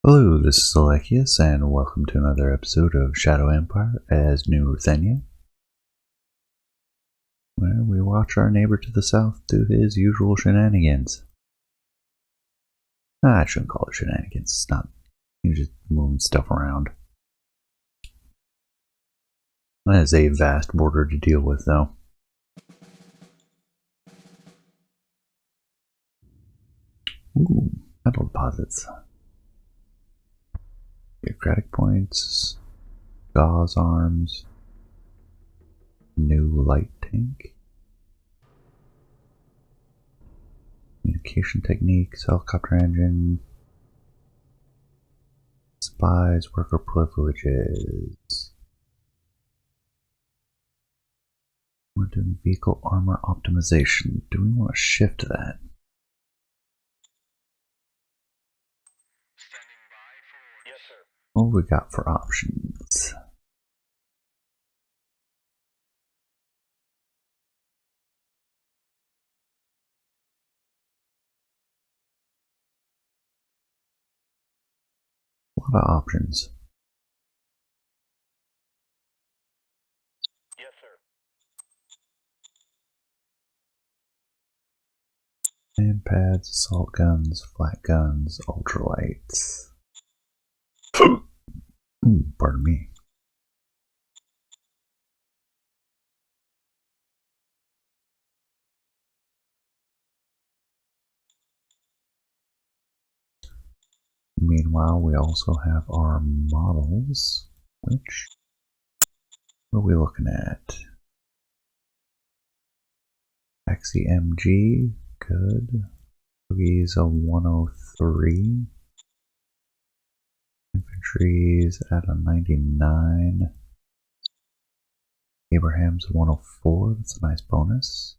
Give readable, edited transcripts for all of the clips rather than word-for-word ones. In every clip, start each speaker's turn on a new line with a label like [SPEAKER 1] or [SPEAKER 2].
[SPEAKER 1] Hello, this is Alexius, and welcome to another episode of Shadow Empire as New Ruthenia, where we watch our neighbor to the south do his usual shenanigans. I shouldn't call it shenanigans, it's not. He's just moving stuff around. That is a vast border to deal with, though. Ooh, metal deposits. Bureaucratic points, gauze arms, new light tank, communication techniques, helicopter engine, spies, worker privileges. We're doing vehicle armor optimization. Do we want to shift that? What have we got for options? A lot of options.
[SPEAKER 2] Yes, sir.
[SPEAKER 1] Hand pads, assault guns, flat guns, ultralights. Pardon me. Meanwhile, we also have our models, which, what are we looking at? Taxi MG, good. Bogey's a 103. Infantry's at a 99. Abraham's a 104, that's a nice bonus.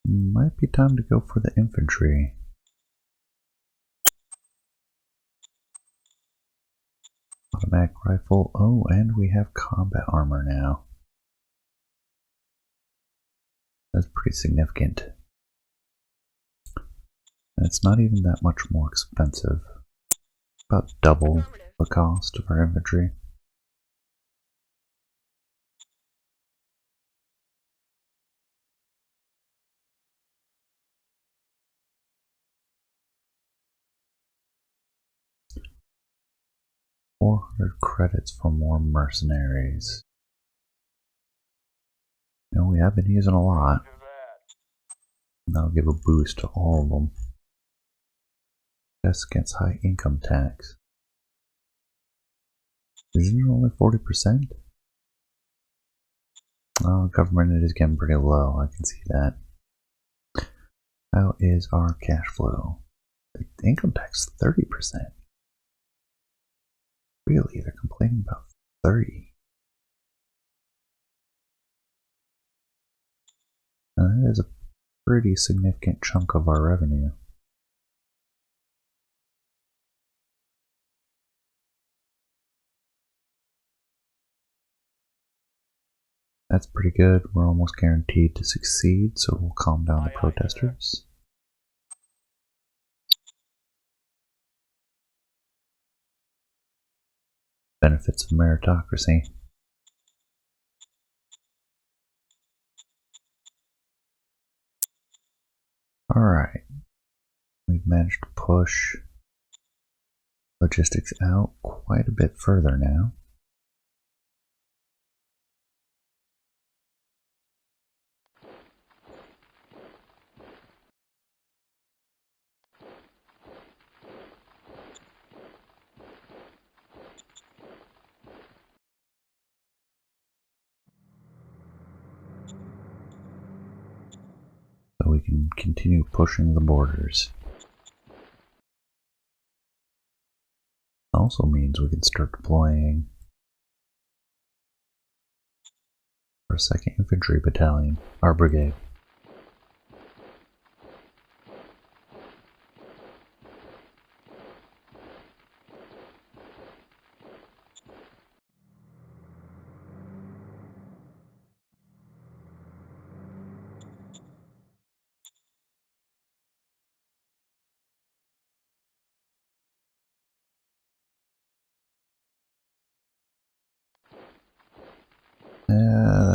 [SPEAKER 1] Might be time to go for the infantry. Automatic rifle. Oh, and we have combat armor now. That's pretty significant. And it's not even that much more expensive. About double the cost of our infantry. $400 credits for more mercenaries. You know, we have been using a lot. That'll give a boost to all of them. That's against high income tax. Isn't it only 40%? Oh, government is getting pretty low, I can see that. How is our cash flow? The income tax 30%. Really, they're complaining about 30. Now that is a pretty significant chunk of our revenue. That's pretty good. We're almost guaranteed to succeed, so we'll calm down the protesters. Benefits of meritocracy. Alright. We've managed to push logistics out quite a bit further now. So we can continue pushing the borders. Also means we can start deploying our 2nd Infantry Battalion, our brigade.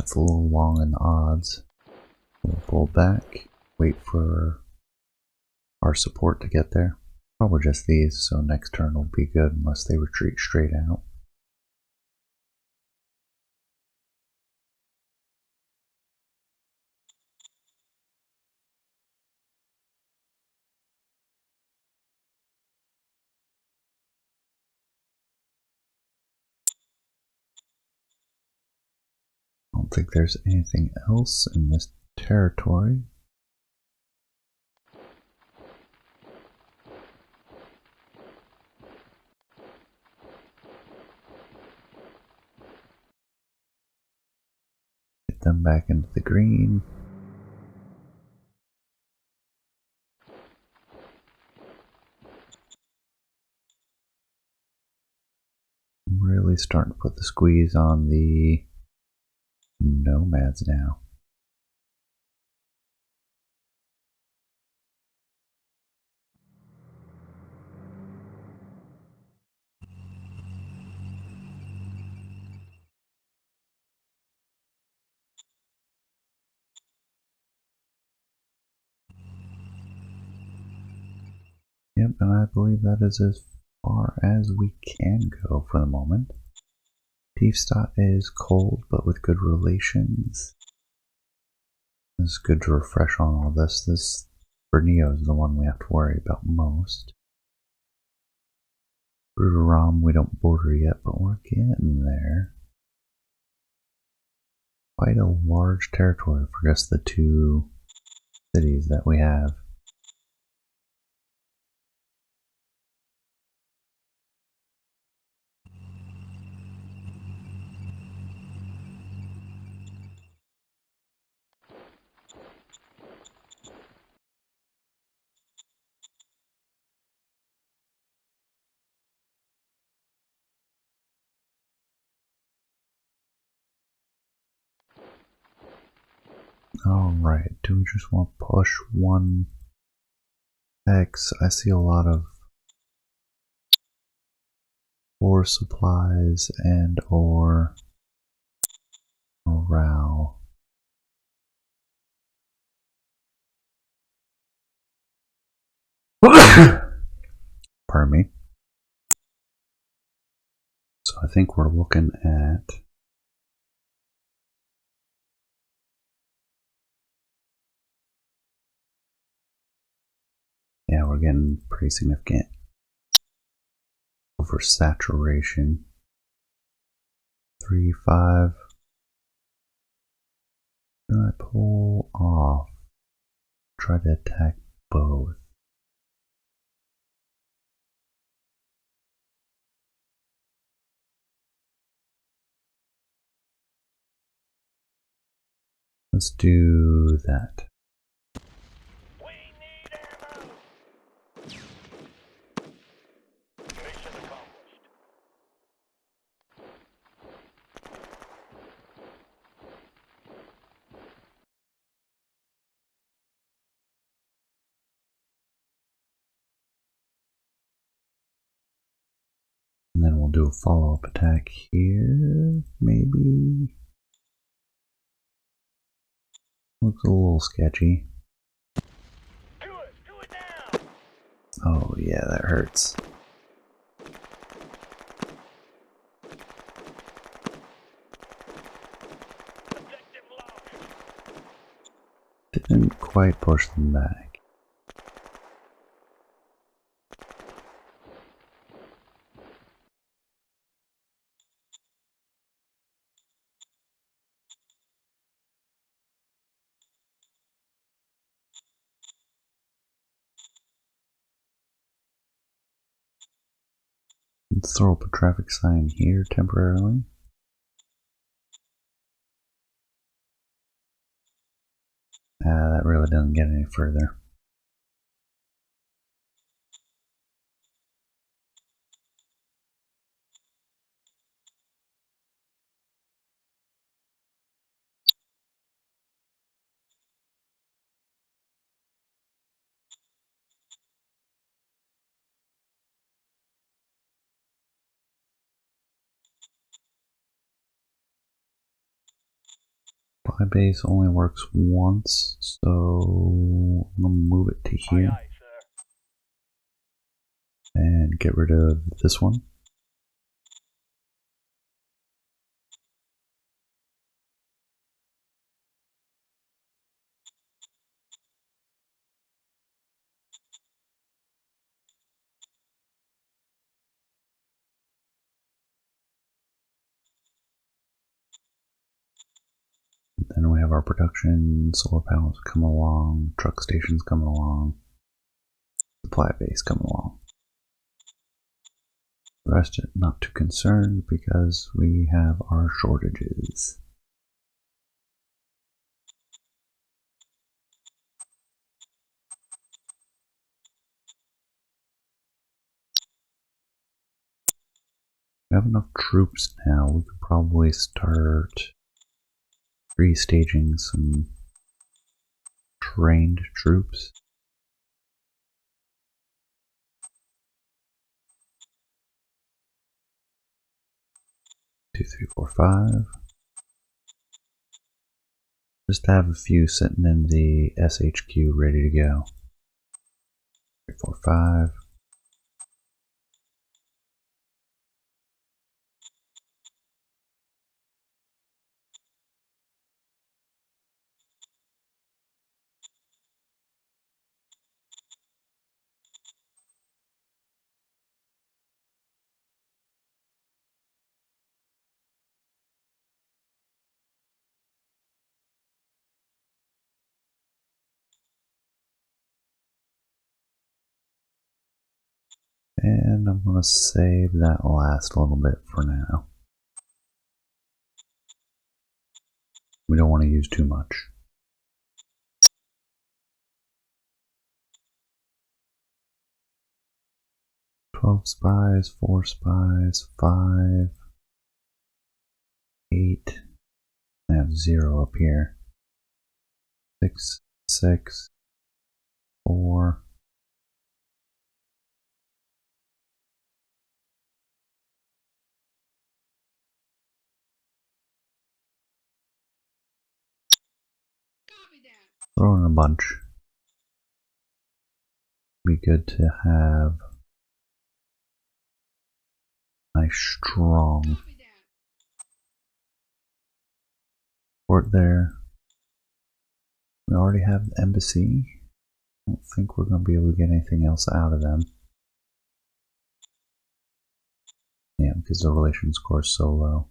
[SPEAKER 1] that's a little long in the odds. We'll pull back, wait for our support to get there. Probably just these, so next turn will be good unless they retreat straight out. I don't think there's anything else in this territory. Get them back into the green. I'm really starting to put the squeeze on the nomads now. Yep, and I believe that is as far as we can go for the moment. Tiefstadt is cold, but with good relations. It's good to refresh on all this. This Bruneo is the one we have to worry about most. Bruderam we don't border yet, but we're getting there. Quite a large territory for just the two cities that we have. Alright, do we just want to push one X? I see a lot of ore supplies and or morale. Pardon me. So I think we're looking at we're getting pretty significant oversaturation. 3, 5. Can I pull off? Try to attack both. Let's do that.
[SPEAKER 2] We need ammo. Mission accomplished.
[SPEAKER 1] And then we'll do a follow-up attack here, maybe. Looks a little sketchy.
[SPEAKER 2] Do it now.
[SPEAKER 1] Oh yeah, that hurts.
[SPEAKER 2] Objective locked.
[SPEAKER 1] Didn't quite push them back. Let's throw up a traffic sign here temporarily. That really doesn't get any further. Supply base only works once, so I'm gonna move it to
[SPEAKER 2] Aye,
[SPEAKER 1] here
[SPEAKER 2] aye, sir.
[SPEAKER 1] and get rid of this one. Then we have our production, solar panels coming along, truck stations coming along, supply base coming along. The rest not too concerned because we have our shortages. We have enough troops now. We could probably start restaging some trained troops. 2, 3, 4, 5. Just to have a few sitting in the SHQ ready to go. 3, 4, 5. And I'm going to save that last little bit for now. We don't want to use too much. 12 spies, 4 spies, 5, 8. I have 0 up here. 6, 6, 4. Throw in a bunch. Be good to have nice strong port there. We already have the embassy. I don't think we're going to be able to get anything else out of them. Yeah, because the relation score is so low.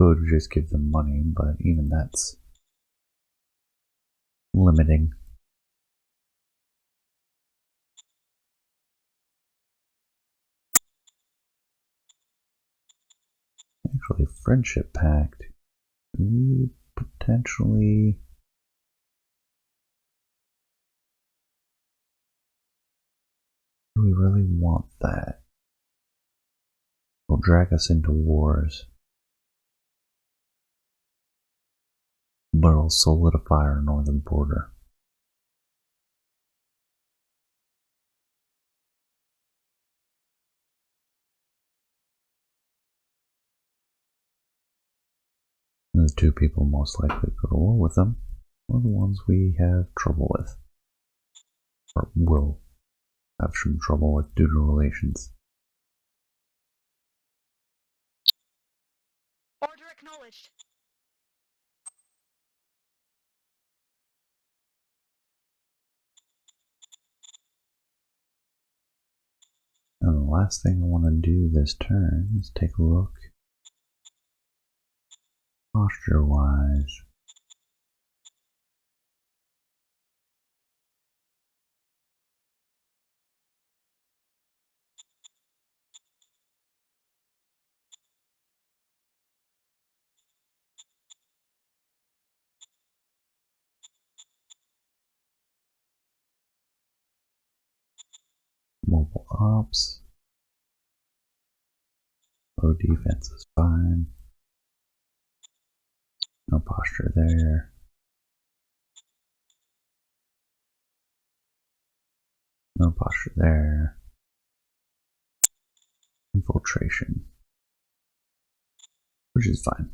[SPEAKER 1] Could just give them money, but even that's limiting. Actually, friendship pact. We potentially... Do we really want that? It'll drag us into wars. But it'll solidify our northern border. And the two people most likely to go to war with them are the ones we have trouble with. Or will have some trouble with due to relations.
[SPEAKER 3] Order acknowledged.
[SPEAKER 1] And the last thing I want to do this turn is take a look posture-wise. Mobile ops. Low defense is fine. No posture there. No posture there. Infiltration. Which is fine.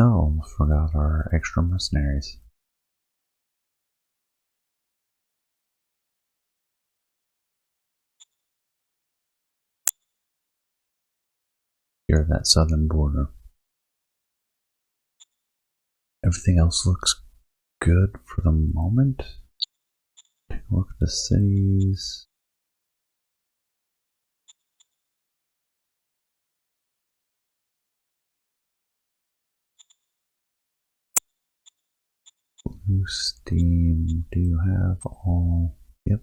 [SPEAKER 1] Oh, almost forgot our extra mercenaries. Here at that southern border. Everything else looks good for the moment. Take a look at the cities. Blue Steam, do you have all? Yep.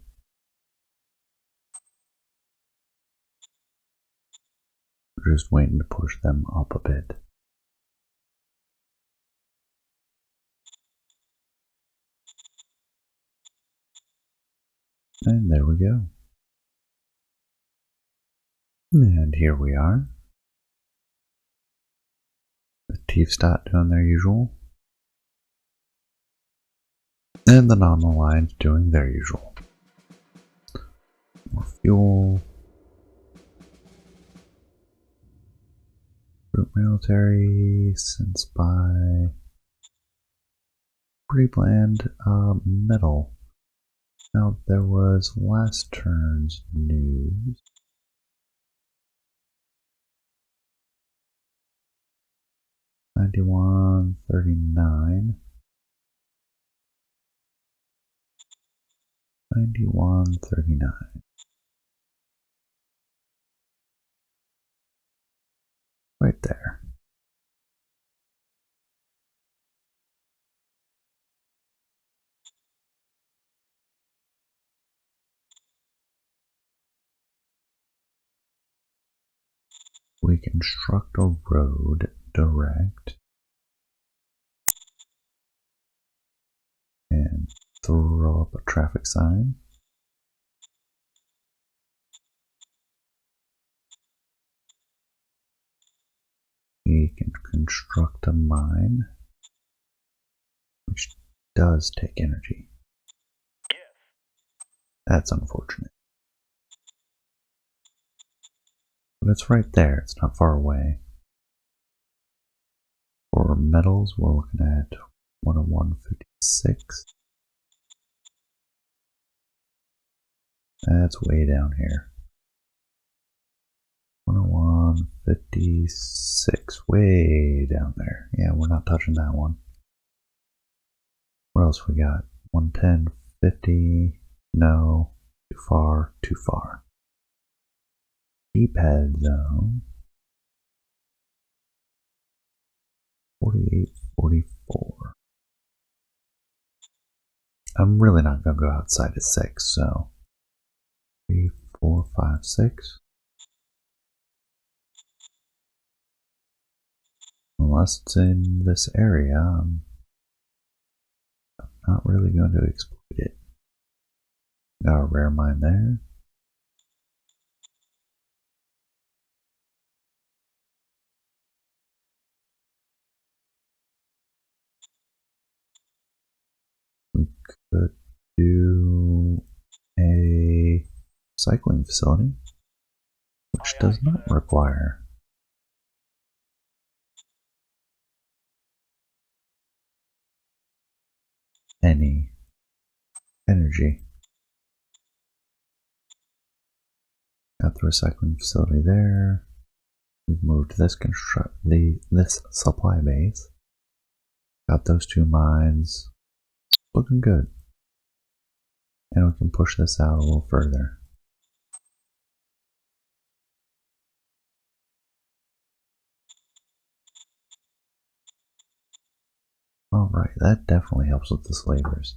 [SPEAKER 1] We're just waiting to push them up a bit. And there we go. And here we are. The Tiefstadt doing their usual. And the non-aligned doing their usual. More fuel. Group military, since by pre-planned metal. Now there was last turn's news. $91.39. $91.39. Right there. We construct a road direct and throw up a traffic sign. We can construct a mine, which does take energy.
[SPEAKER 2] Yes.
[SPEAKER 1] That's unfortunate. But it's right there, it's not far away. For metals, we're looking at 101.56. That's way down here. 101.56, way down there. Yeah, we're not touching that one. What else we got? 110.50. No. Too far, too far. D-pad zone. 48.44. I'm really not going to go outside of 6, so 3, 4, 5, 6. Unless it's in this area, I'm not really going to exploit it. Got a rare mine there. We could do a cycling facility, which does not require any energy. Got the recycling facility there. We've moved this this supply base. Got those 2 mines. Looking good. And we can push this out a little further. Alright, that definitely helps with the slavers.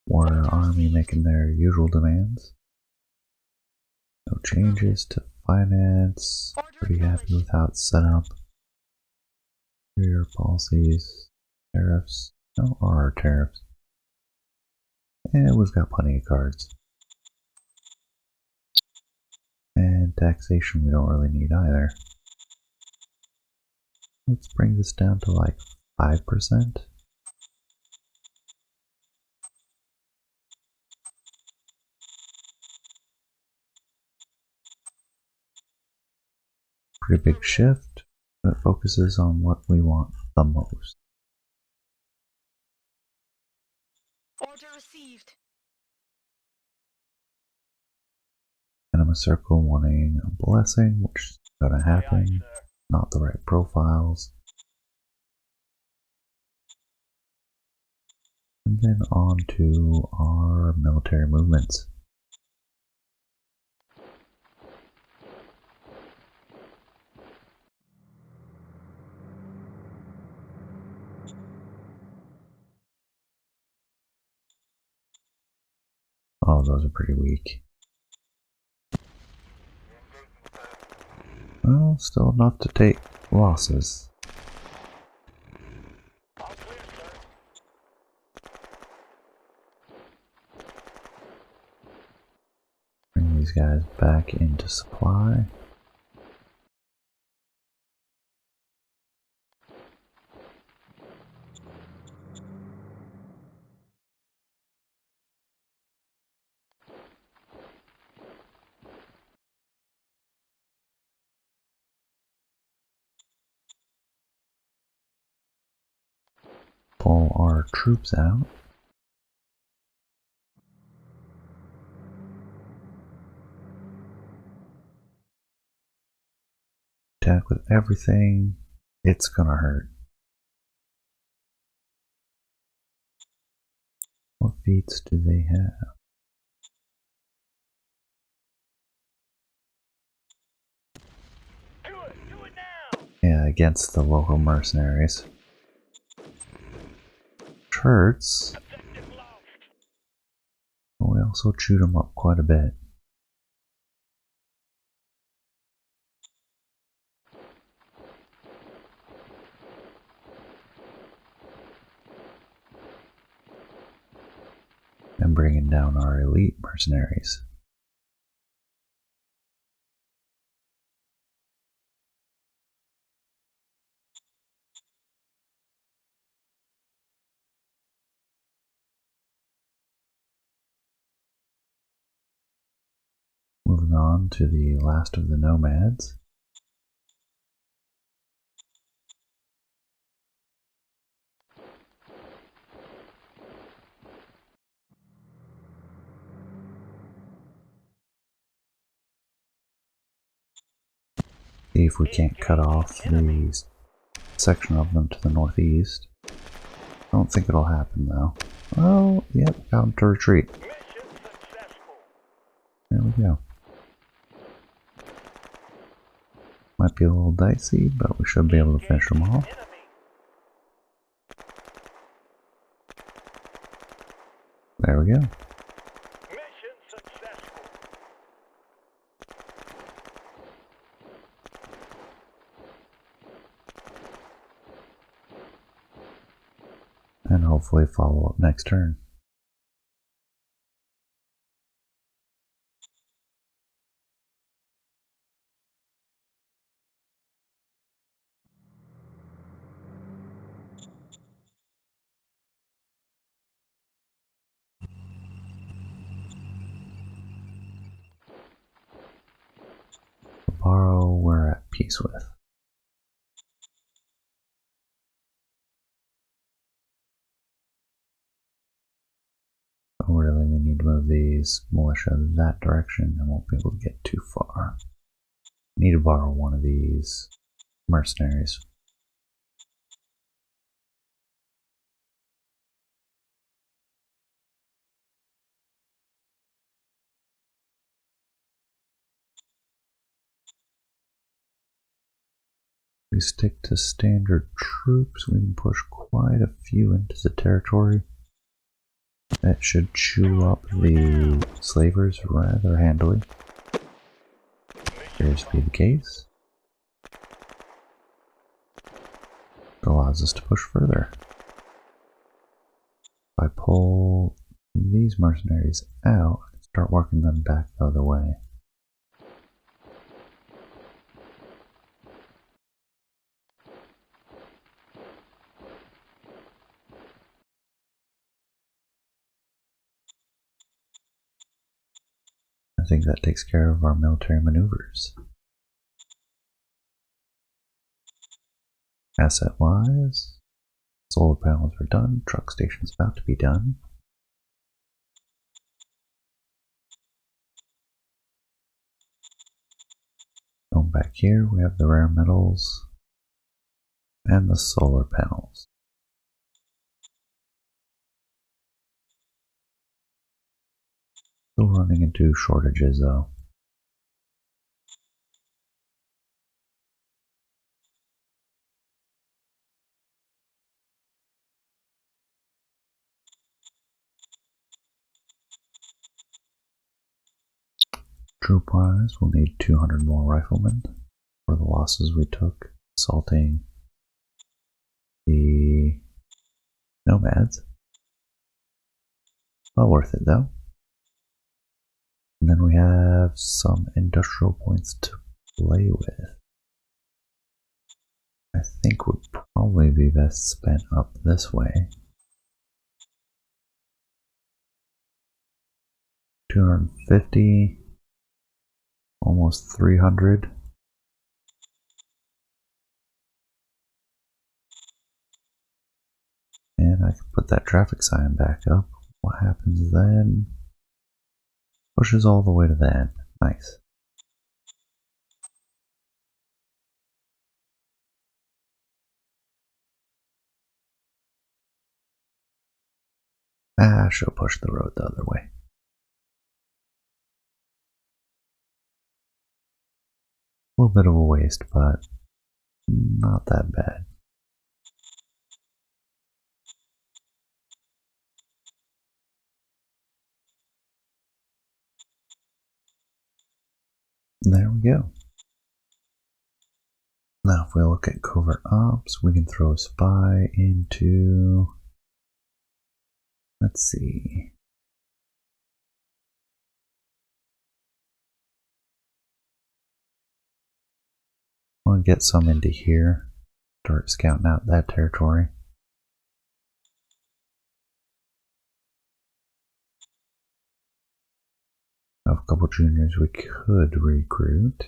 [SPEAKER 1] Warrior army making their usual demands. No changes to finance. Pretty happy with how it's set up. Superior policies. Tariffs. No, are tariffs. And we've got plenty of cards. And taxation we don't really need either. Let's bring this down to like 5%. Pretty big shift, but it focuses on what we want the most.
[SPEAKER 3] Order received.
[SPEAKER 1] Enema circle wanting a blessing, which is gonna happen.
[SPEAKER 2] sir.
[SPEAKER 1] Not the right profiles. And then on to our military movements. Oh, those are pretty weak. Well, still enough to take losses.
[SPEAKER 2] All clear, sir.
[SPEAKER 1] Bring these guys back into supply. Pull our troops out. Attack with everything. It's gonna hurt. What feats do they have?
[SPEAKER 2] Do it now.
[SPEAKER 1] Yeah, against the local mercenaries. Which hurts.
[SPEAKER 2] Objective lost.
[SPEAKER 1] But we also chewed them up quite a bit. And bringing down our elite mercenaries. Moving on to the last of the nomads. See if we can't cut off the section of them to the northeast. I don't think it'll happen though. Oh, yep, got them to retreat.
[SPEAKER 2] Mission successful.
[SPEAKER 1] There we go. Might be a little dicey, but we should be able to finish them off.
[SPEAKER 2] Enemy.
[SPEAKER 1] There we go.
[SPEAKER 2] Mission successful.
[SPEAKER 1] And hopefully follow up next turn. Borrow we're at peace with. Oh, really, we need to move these militia that direction and won't be able to get too far. Need to borrow one of these mercenaries. If we stick to standard troops, we can push quite a few into the territory. That should chew up the slavers rather handily. Appears to be the case. It allows us to push further. If I pull these mercenaries out, I can start working them back the other way. I think that takes care of our military maneuvers. Asset-wise, solar panels are done. Truck station's about to be done. Going back here, we have the rare metals and the solar panels. Still running into shortages though. Troop-wise, we'll need 200 more riflemen for the losses we took assaulting the nomads. Well worth it though. And then we have some industrial points to play with. I think would probably be best spent up this way. 250, almost 300. And I can put that traffic sign back up. What happens then? Pushes all the way to the end. Nice. I should push the road the other way. A little bit of a waste, but not that bad. There we go. Now if we look at covert ops, we can throw a spy into, let's see. I'll get some into here, start scouting out that territory. Have a couple juniors we could recruit.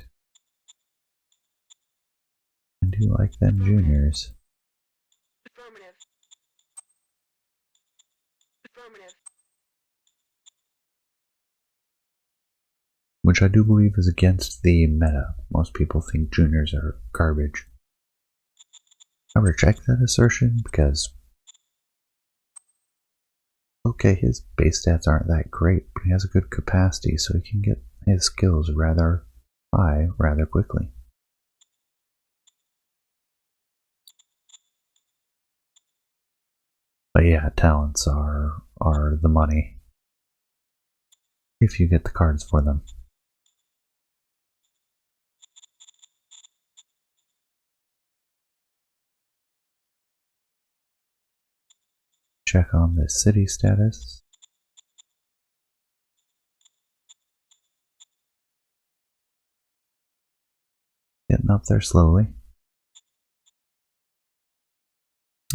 [SPEAKER 1] I do like them juniors.
[SPEAKER 3] Affirmative. Affirmative.
[SPEAKER 1] Which I do believe is against the meta. Most people think juniors are garbage. I reject that assertion because, okay, his base stats aren't that great, but he has a good capacity, so he can get his skills rather high rather quickly. But yeah, talents are the money if you get the cards for them. Check on the city status. Getting up there slowly.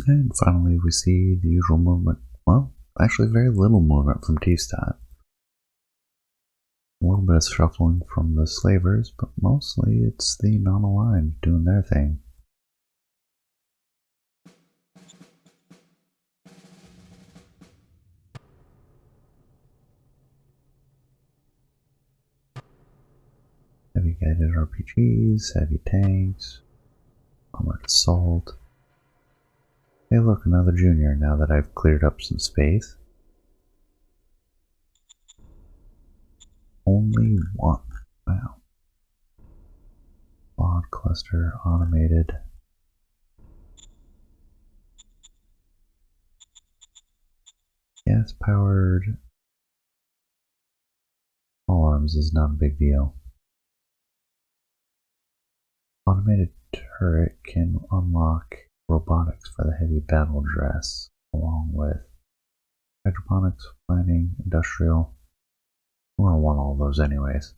[SPEAKER 1] And finally we see the usual movement. Well, actually very little movement from T-Stat. A little bit of shuffling from the slavers, but mostly it's the non-aligned doing their thing. Heavy guided RPGs, heavy tanks, armored assault. Hey look, another junior now that I've cleared up some space. Only one. Wow. Quad cluster automated. Gas powered. All arms is not a big deal. Automated turret can unlock robotics for the heavy battle dress, along with hydroponics, planning, industrial. We're gonna want all those anyways.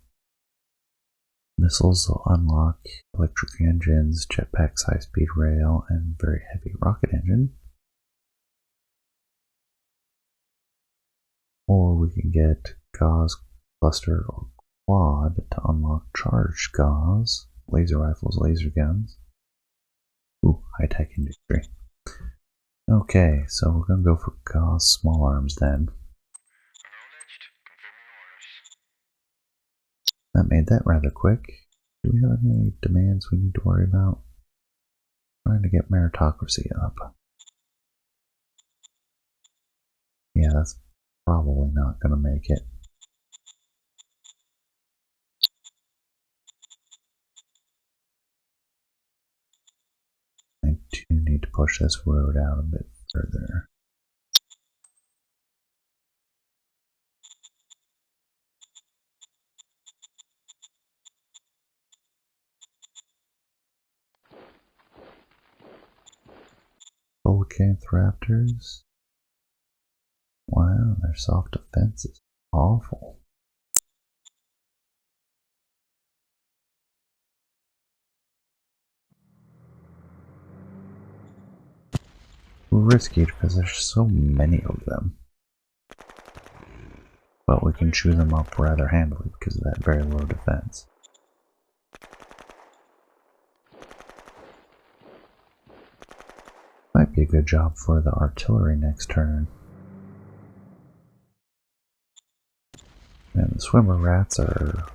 [SPEAKER 1] Missiles will unlock electric engines, jetpacks, high-speed rail, and very heavy rocket engine. Or we can get gauze cluster or quad to unlock charged gauze, laser rifles, laser guns. Ooh, high-tech industry. Okay, so we're gonna go for Gauss small arms then. That made that rather quick. Do we have any demands we need to worry about? Trying to get meritocracy up. Yeah, that's probably not gonna make it. I do need to push this road out a bit further. Coelacanth raptors. Wow, their soft defense is awful. Risky because there's so many of them. But we can chew them up rather handily because of that very low defense. Might be a good job for the artillery next turn. And the swimmer rats are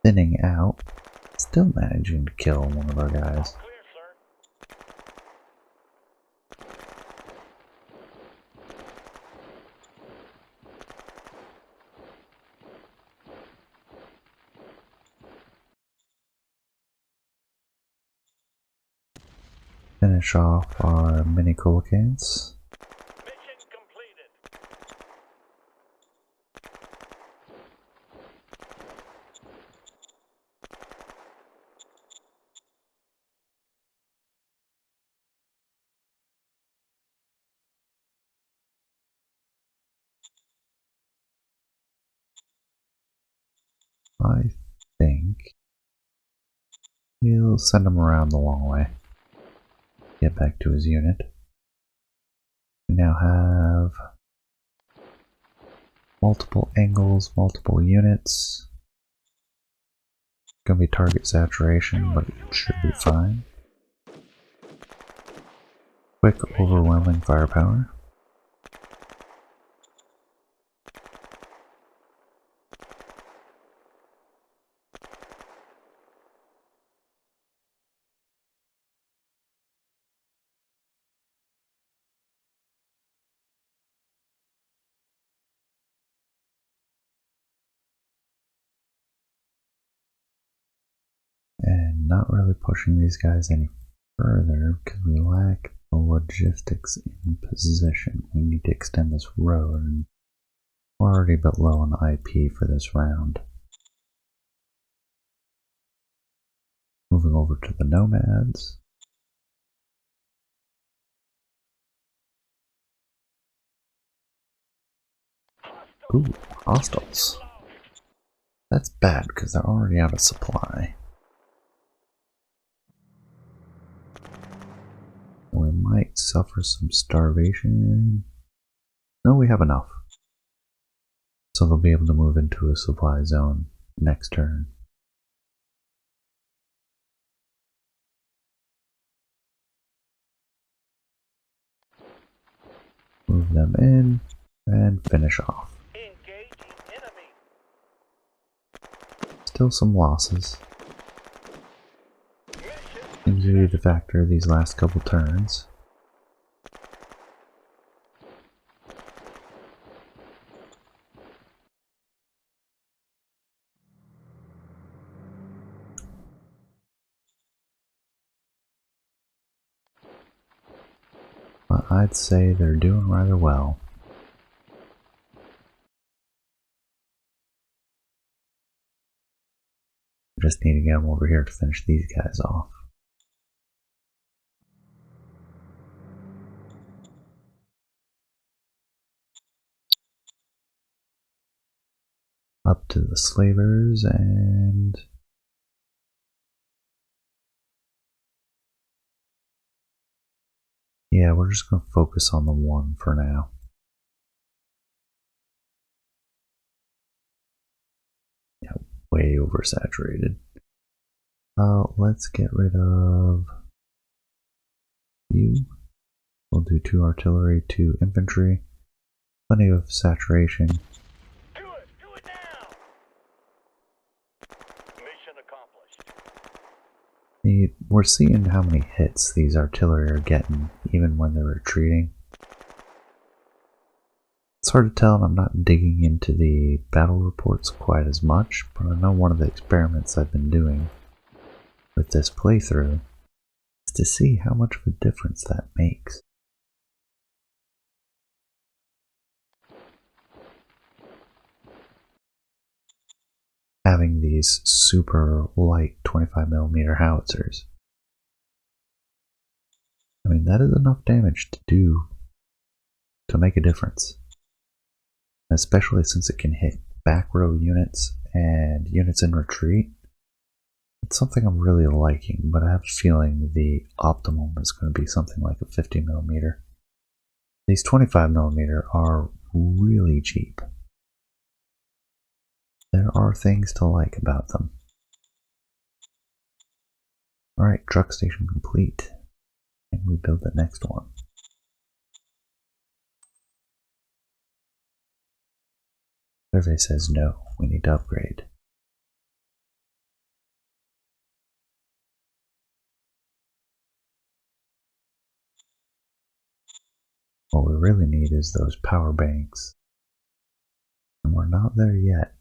[SPEAKER 1] thinning out, still managing to kill one of our guys.
[SPEAKER 2] Clear, sir.
[SPEAKER 1] Finish off our mini coelacanths.
[SPEAKER 2] Mission completed.
[SPEAKER 1] I think we'll send him around the long way. Get back to his unit. We now have multiple angles, multiple units. Gonna be target saturation, but it should be fine. Quick, overwhelming firepower. And not really pushing these guys any further because we lack the logistics in position. We need to extend this road, and we're already a bit low on IP for this round. Moving over to the nomads. Ooh, hostiles. That's bad because they're already out of supply. We might suffer some starvation. No, we have enough. So they'll be able to move into a supply zone next turn. Move them in and finish off.
[SPEAKER 2] Engaging enemy.
[SPEAKER 1] Still some losses.
[SPEAKER 2] Mission
[SPEAKER 1] Seems to be the factor these last couple turns. But I'd say they're doing rather well. Just need to get them over here to finish these guys off. Up to the slavers and yeah, we're just going to focus on the one for now. Yeah, way oversaturated. Let's get rid of you. We'll do 2 artillery, 2 infantry. Plenty of saturation.
[SPEAKER 2] Do it! Do it now! Mission accomplished.
[SPEAKER 1] We're seeing how many hits these artillery are getting, even when they're retreating. It's hard to tell, and I'm not digging into the battle reports quite as much, but I know one of the experiments I've been doing with this playthrough is to see how much of a difference that makes. Having these super light 25mm howitzers. I mean, that is enough damage to make a difference. Especially since it can hit back row units and units in retreat. It's something I'm really liking, but I have a feeling the optimum is going to be something like a 50mm. These 25mm are really cheap. There are things to like about them. Alright, truck station complete. And we build the next one. Survey says no, we need to upgrade. What we really need is those power banks. And we're not there yet.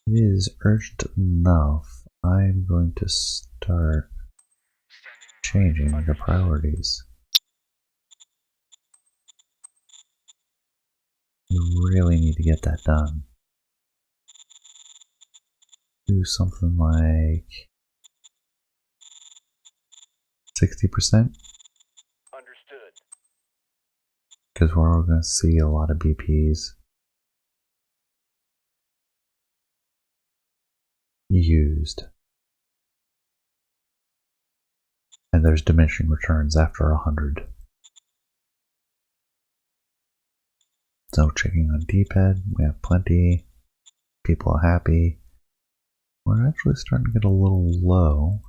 [SPEAKER 1] It is urgent enough. I'm going to start changing the priorities. We really need to get that done. Do something like 60%.
[SPEAKER 2] Understood.
[SPEAKER 1] Because we're all going to see a lot of BPs used. And there's diminishing returns after 100. So checking on D-pad, we have plenty. People are happy. We're actually starting to get a little low.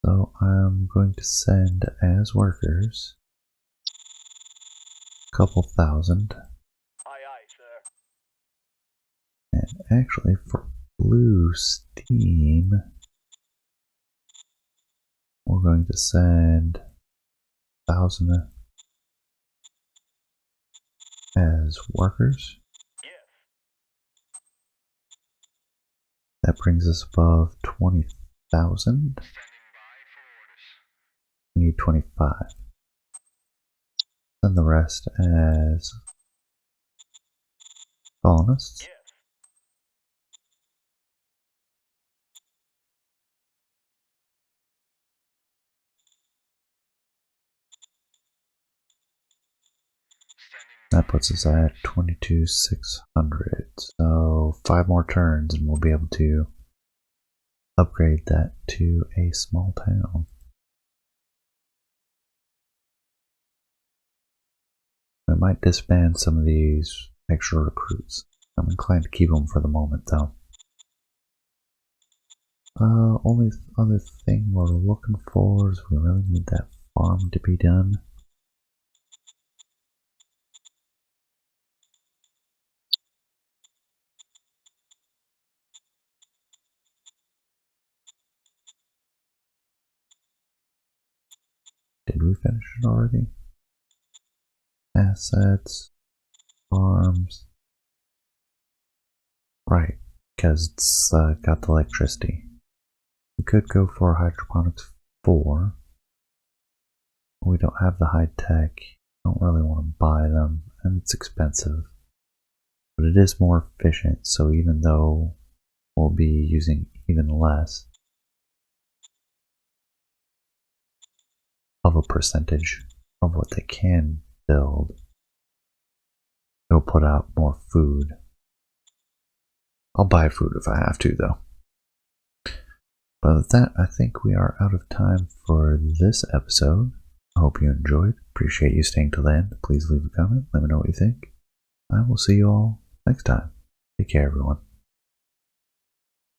[SPEAKER 1] So I'm going to send as workers a couple thousand.
[SPEAKER 2] Aye, aye, sir.
[SPEAKER 1] And actually for blue steam, we're going to send 1,000 as workers.
[SPEAKER 2] Yes.
[SPEAKER 1] That brings us above 20,000. We need 25. Send the rest as colonists.
[SPEAKER 2] Yes.
[SPEAKER 1] That puts us at 22,600. So 5 more turns and we'll be able to upgrade that to a small town. We might disband some of these extra recruits. I'm inclined to keep them for the moment though. Only other thing we're looking for is we really need that farm to be done. Did we finish it already? Assets, farms. Right, because it's got the electricity. We could go for hydroponics 4. We don't have the high tech. Don't really want to buy them, and it's expensive. But it is more efficient, so even though we'll be using even less of a percentage of what they can build, it'll put out more food. I'll buy food if I have to, though. But with that, I think we are out of time for this episode. I hope you enjoyed. Appreciate you staying till the end. Please leave a comment. Let me know what you think. I will see you all next time. Take care, everyone.